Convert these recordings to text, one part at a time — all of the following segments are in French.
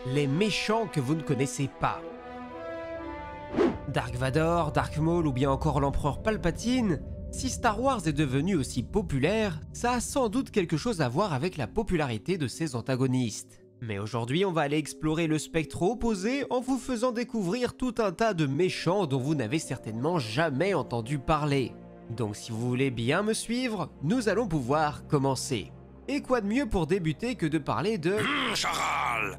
les méchants que vous ne connaissez pas. Dark Vador, Dark Maul ou bien encore l'empereur Palpatine, si Star Wars est devenu aussi populaire, ça a sans doute quelque chose à voir avec la popularité de ses antagonistes. Mais aujourd'hui, on va aller explorer le spectre opposé en vous faisant découvrir tout un tas de méchants dont vous n'avez certainement jamais entendu parler. Donc si vous voulez bien me suivre, nous allons pouvoir commencer. Et quoi de mieux pour débuter que de parler de... Charal!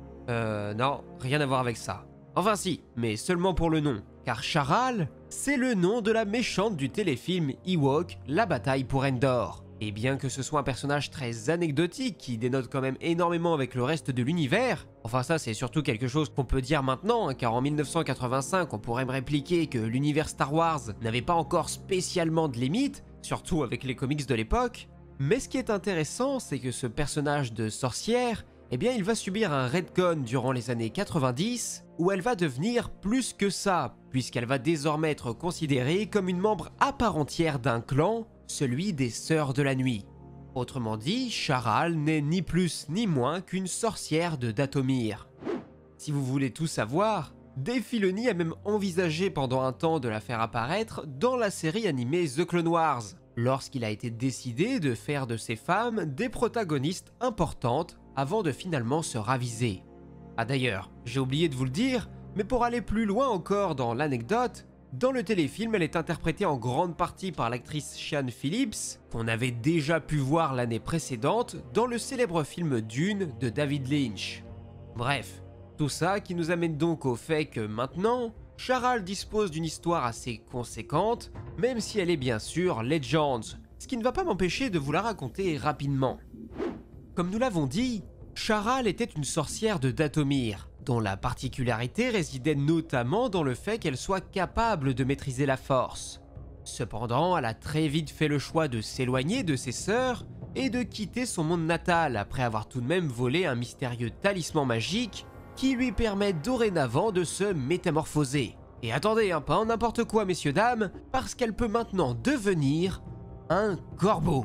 Non, rien à voir avec ça. Enfin si, mais seulement pour le nom. Car Charal, c'est le nom de la méchante du téléfilm Ewok, La bataille pour Endor. Et bien que ce soit un personnage très anecdotique qui dénote quand même énormément avec le reste de l'univers, enfin ça c'est surtout quelque chose qu'on peut dire maintenant, hein, car en 1985 on pourrait me répliquer que l'univers Star Wars n'avait pas encore spécialement de limites, surtout avec les comics de l'époque. Mais ce qui est intéressant, c'est que ce personnage de sorcière, eh bien il va subir un retcon durant les années 90, où elle va devenir plus que ça, puisqu'elle va désormais être considérée comme une membre à part entière d'un clan, celui des Sœurs de la Nuit. Autrement dit, Charal n'est ni plus ni moins qu'une sorcière de Dathomir. Si vous voulez tout savoir, Dave Filoni a même envisagé pendant un temps de la faire apparaître dans la série animée The Clone Wars, lorsqu'il a été décidé de faire de ces femmes des protagonistes importantes avant de finalement se raviser. Ah d'ailleurs, j'ai oublié de vous le dire, mais pour aller plus loin encore dans l'anecdote, dans le téléfilm, elle est interprétée en grande partie par l'actrice Sian Phillips, qu'on avait déjà pu voir l'année précédente dans le célèbre film Dune de David Lynch. Bref, tout ça qui nous amène donc au fait que maintenant, Charal dispose d'une histoire assez conséquente, même si elle est bien sûr Legends, ce qui ne va pas m'empêcher de vous la raconter rapidement. Comme nous l'avons dit, Charal était une sorcière de Dathomir, dont la particularité résidait notamment dans le fait qu'elle soit capable de maîtriser la force. Cependant, elle a très vite fait le choix de s'éloigner de ses sœurs et de quitter son monde natal après avoir tout de même volé un mystérieux talisman magique qui lui permet dorénavant de se métamorphoser. Et attendez, pas en n'importe quoi messieurs dames, parce qu'elle peut maintenant devenir un corbeau.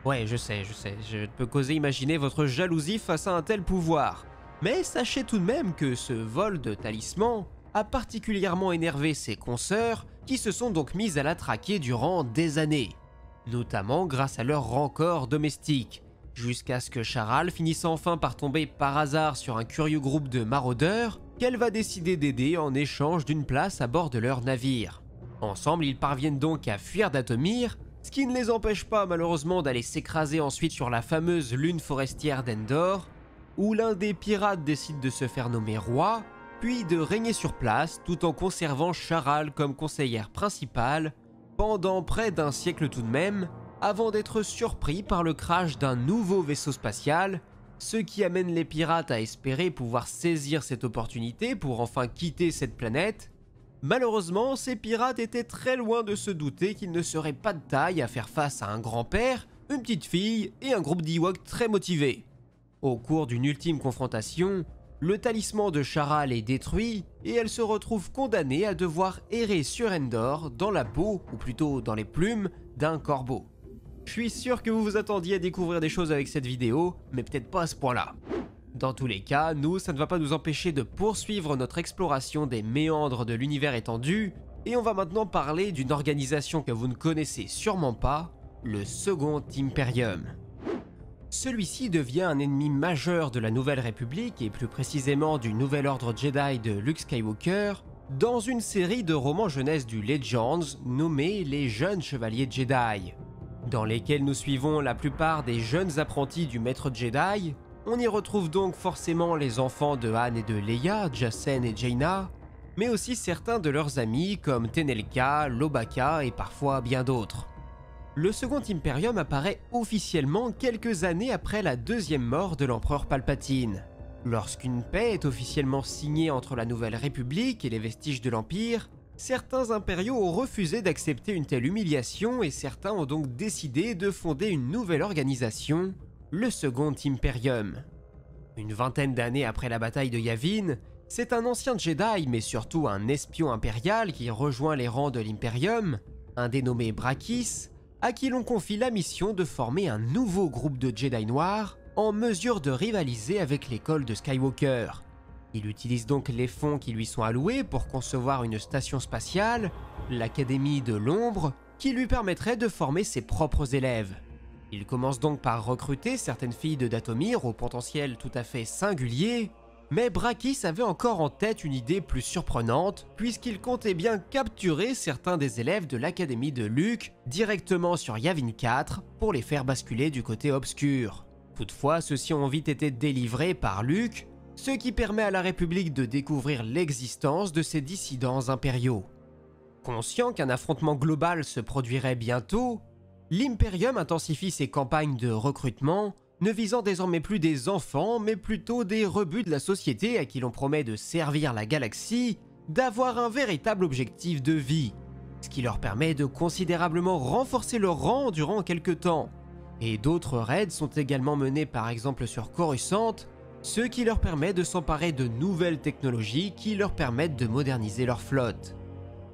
Ouais, je sais, je ne peux qu'oser imaginer votre jalousie face à un tel pouvoir. Mais sachez tout de même que ce vol de talisman a particulièrement énervé ses consoeurs qui se sont donc mises à la traquer durant des années. Notamment grâce à leur rancor domestique, jusqu'à ce que Charal finisse enfin par tomber par hasard sur un curieux groupe de maraudeurs qu'elle va décider d'aider en échange d'une place à bord de leur navire. Ensemble, ils parviennent donc à fuir Dathomir, ce qui ne les empêche pas malheureusement d'aller s'écraser ensuite sur la fameuse lune forestière d'Endor, où l'un des pirates décide de se faire nommer roi, puis de régner sur place tout en conservant Charal comme conseillère principale, pendant près d'un siècle tout de même, avant d'être surpris par le crash d'un nouveau vaisseau spatial, ce qui amène les pirates à espérer pouvoir saisir cette opportunité pour enfin quitter cette planète. Malheureusement, ces pirates étaient très loin de se douter qu'ils ne seraient pas de taille à faire face à un grand-père, une petite fille et un groupe d'Ewoks très motivés. Au cours d'une ultime confrontation, le talisman de Charal est détruit et elle se retrouve condamnée à devoir errer sur Endor dans la peau, ou plutôt dans les plumes, d'un corbeau. Je suis sûr que vous vous attendiez à découvrir des choses avec cette vidéo, mais peut-être pas à ce point-là. Dans tous les cas, ça ne va pas nous empêcher de poursuivre notre exploration des méandres de l'univers étendu, et on va maintenant parler d'une organisation que vous ne connaissez sûrement pas, le Second Imperium. Celui-ci devient un ennemi majeur de la Nouvelle République et plus précisément du Nouvel Ordre Jedi de Luke Skywalker dans une série de romans jeunesse du Legends nommés Les Jeunes Chevaliers Jedi, dans lesquels nous suivons la plupart des jeunes apprentis du Maître Jedi. On y retrouve donc forcément les enfants de Han et de Leia, Jacen et Jaina, mais aussi certains de leurs amis comme Tenelka, Lobaka et parfois bien d'autres. Le Second Imperium apparaît officiellement quelques années après la deuxième mort de l'empereur Palpatine, lorsqu'une paix est officiellement signée entre la Nouvelle République et les vestiges de l'Empire. Certains impériaux ont refusé d'accepter une telle humiliation et certains ont donc décidé de fonder une nouvelle organisation, le Second Imperium. Une vingtaine d'années après la bataille de Yavin, c'est un ancien Jedi mais surtout un espion impérial qui rejoint les rangs de l'Imperium, un dénommé Brakis, à qui l'on confie la mission de former un nouveau groupe de Jedi noirs en mesure de rivaliser avec l'école de Skywalker. Il utilise donc les fonds qui lui sont alloués pour concevoir une station spatiale, l'Académie de l'Ombre, qui lui permettrait de former ses propres élèves. Il commence donc par recruter certaines filles de Dathomir au potentiel tout à fait singulier, mais Brakis avait encore en tête une idée plus surprenante, puisqu'il comptait bien capturer certains des élèves de l'Académie de Luke directement sur Yavin 4 pour les faire basculer du côté obscur. Toutefois, ceux-ci ont vite été délivrés par Luke, ce qui permet à la République de découvrir l'existence de ces dissidents impériaux. Conscient qu'un affrontement global se produirait bientôt, l'Imperium intensifie ses campagnes de recrutement, ne visant désormais plus des enfants, mais plutôt des rebuts de la société à qui l'on promet de servir la galaxie, d'avoir un véritable objectif de vie, ce qui leur permet de considérablement renforcer leur rang durant quelques temps. Et d'autres raids sont également menés par exemple sur Coruscant, ce qui leur permet de s'emparer de nouvelles technologies qui leur permettent de moderniser leur flotte.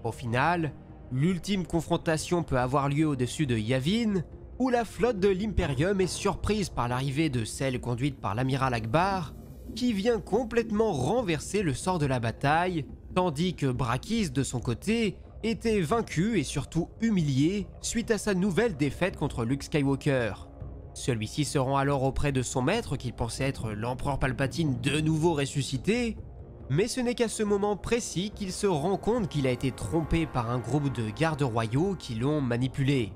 Au final, l'ultime confrontation peut avoir lieu au-dessus de Yavin, où la flotte de l'Imperium est surprise par l'arrivée de celle conduite par l'amiral Akbar, qui vient complètement renverser le sort de la bataille, tandis que Brakis, de son côté, était vaincu et surtout humilié suite à sa nouvelle défaite contre Luke Skywalker. Celui-ci se rend alors auprès de son maître qu'il pensait être l'empereur Palpatine de nouveau ressuscité, mais ce n'est qu'à ce moment précis qu'il se rend compte qu'il a été trompé par un groupe de gardes royaux qui l'ont manipulé.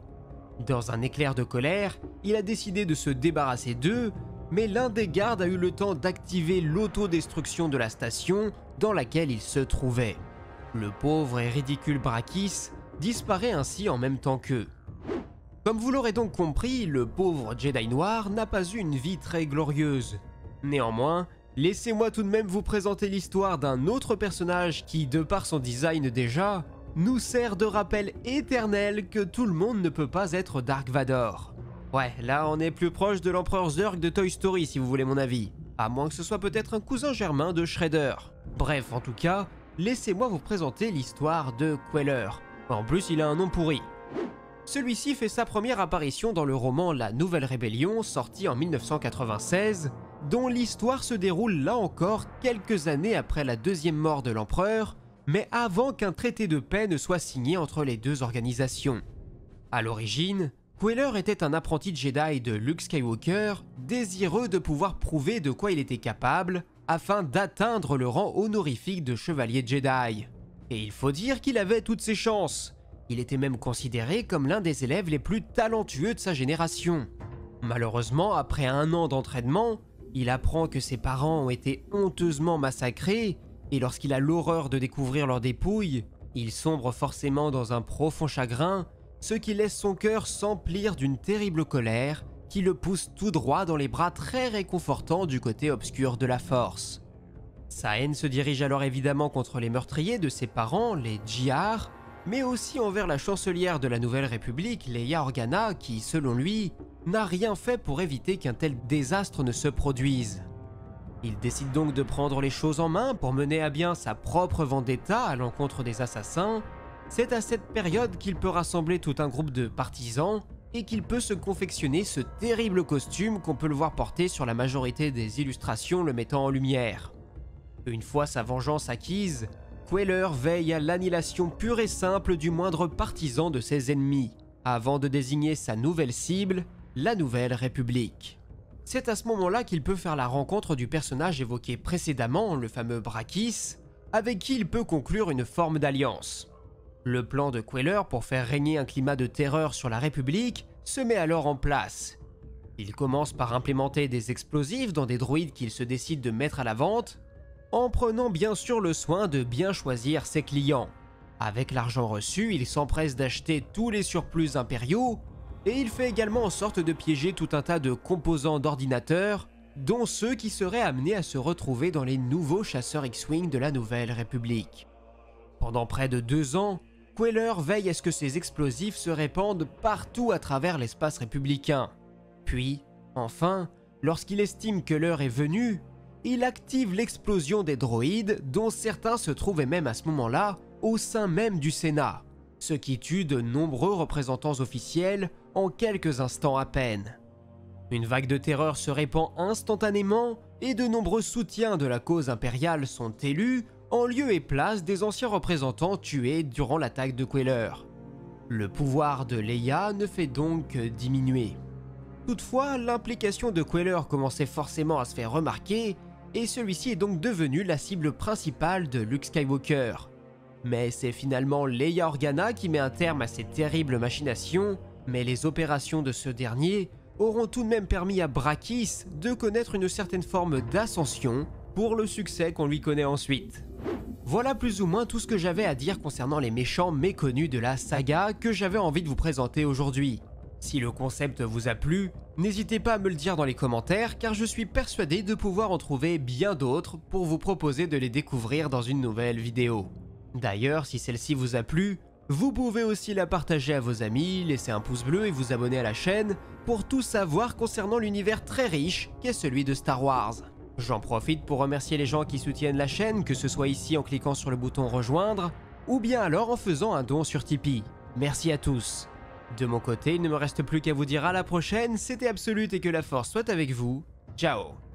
Dans un éclair de colère, il a décidé de se débarrasser d'eux, mais l'un des gardes a eu le temps d'activer l'autodestruction de la station dans laquelle il se trouvait. Le pauvre et ridicule Brakis disparaît ainsi en même temps qu'eux. Comme vous l'aurez donc compris, le pauvre Jedi Noir n'a pas eu une vie très glorieuse. Néanmoins, laissez-moi tout de même vous présenter l'histoire d'un autre personnage qui, de par son design déjà, nous sert de rappel éternel que tout le monde ne peut pas être Dark Vador. Ouais, là on est plus proche de l'empereur Zurg de Toy Story si vous voulez mon avis, à moins que ce soit peut-être un cousin germain de Shredder. Bref, en tout cas, laissez-moi vous présenter l'histoire de Queller. En plus, il a un nom pourri. Celui-ci fait sa première apparition dans le roman La Nouvelle Rébellion, sorti en 1996, dont l'histoire se déroule là encore quelques années après la deuxième mort de l'empereur, mais avant qu'un traité de paix ne soit signé entre les deux organisations. À l'origine, Queller était un apprenti Jedi de Luke Skywalker, désireux de pouvoir prouver de quoi il était capable, afin d'atteindre le rang honorifique de chevalier Jedi. Et il faut dire qu'il avait toutes ses chances. Il était même considéré comme l'un des élèves les plus talentueux de sa génération. Malheureusement, après un an d'entraînement, il apprend que ses parents ont été honteusement massacrés, et lorsqu'il a l'horreur de découvrir leurs dépouilles, il sombre forcément dans un profond chagrin, ce qui laisse son cœur s'emplir d'une terrible colère qui le pousse tout droit dans les bras très réconfortants du côté obscur de la Force. Sa haine se dirige alors évidemment contre les meurtriers de ses parents, les Djiar, mais aussi envers la chancelière de la Nouvelle République, Leia Organa, qui, selon lui, n'a rien fait pour éviter qu'un tel désastre ne se produise. Il décide donc de prendre les choses en main pour mener à bien sa propre vendetta à l'encontre des assassins. C'est à cette période qu'il peut rassembler tout un groupe de partisans et qu'il peut se confectionner ce terrible costume qu'on peut le voir porter sur la majorité des illustrations le mettant en lumière. Une fois sa vengeance acquise, Queller veille à l'annihilation pure et simple du moindre partisan de ses ennemis, avant de désigner sa nouvelle cible, la Nouvelle République. C'est à ce moment-là qu'il peut faire la rencontre du personnage évoqué précédemment, le fameux Brakis, avec qui il peut conclure une forme d'alliance. Le plan de Queller pour faire régner un climat de terreur sur la République se met alors en place. Il commence par implémenter des explosifs dans des droïdes qu'il se décide de mettre à la vente, en prenant bien sûr le soin de bien choisir ses clients. Avec l'argent reçu, il s'empresse d'acheter tous les surplus impériaux, et il fait également en sorte de piéger tout un tas de composants d'ordinateurs, dont ceux qui seraient amenés à se retrouver dans les nouveaux chasseurs X-Wing de la Nouvelle République. Pendant près de 2 ans, Queller veille à ce que ces explosifs se répandent partout à travers l'espace républicain. Puis, enfin, lorsqu'il estime que l'heure est venue, il active l'explosion des droïdes, dont certains se trouvaient même à ce moment-là au sein même du Sénat, ce qui tue de nombreux représentants officiels en quelques instants à peine. Une vague de terreur se répand instantanément et de nombreux soutiens de la cause impériale sont élus en lieu et place des anciens représentants tués durant l'attaque de Queller. Le pouvoir de Leia ne fait donc que diminuer. Toutefois, l'implication de Queller commençait forcément à se faire remarquer et celui-ci est donc devenu la cible principale de Luke Skywalker. Mais c'est finalement Leia Organa qui met un terme à ces terribles machinations, mais les opérations de ce dernier auront tout de même permis à Brakis de connaître une certaine forme d'ascension pour le succès qu'on lui connaît ensuite. Voilà plus ou moins tout ce que j'avais à dire concernant les méchants méconnus de la saga que j'avais envie de vous présenter aujourd'hui. Si le concept vous a plu, n'hésitez pas à me le dire dans les commentaires car je suis persuadé de pouvoir en trouver bien d'autres pour vous proposer de les découvrir dans une nouvelle vidéo. D'ailleurs, si celle-ci vous a plu, vous pouvez aussi la partager à vos amis, laisser un pouce bleu et vous abonner à la chaîne pour tout savoir concernant l'univers très riche qu'est celui de Star Wars. J'en profite pour remercier les gens qui soutiennent la chaîne, que ce soit ici en cliquant sur le bouton rejoindre, ou bien alors en faisant un don sur Tipeee. Merci à tous. De mon côté, il ne me reste plus qu'à vous dire à la prochaine, c'était Absolute et que la force soit avec vous. Ciao.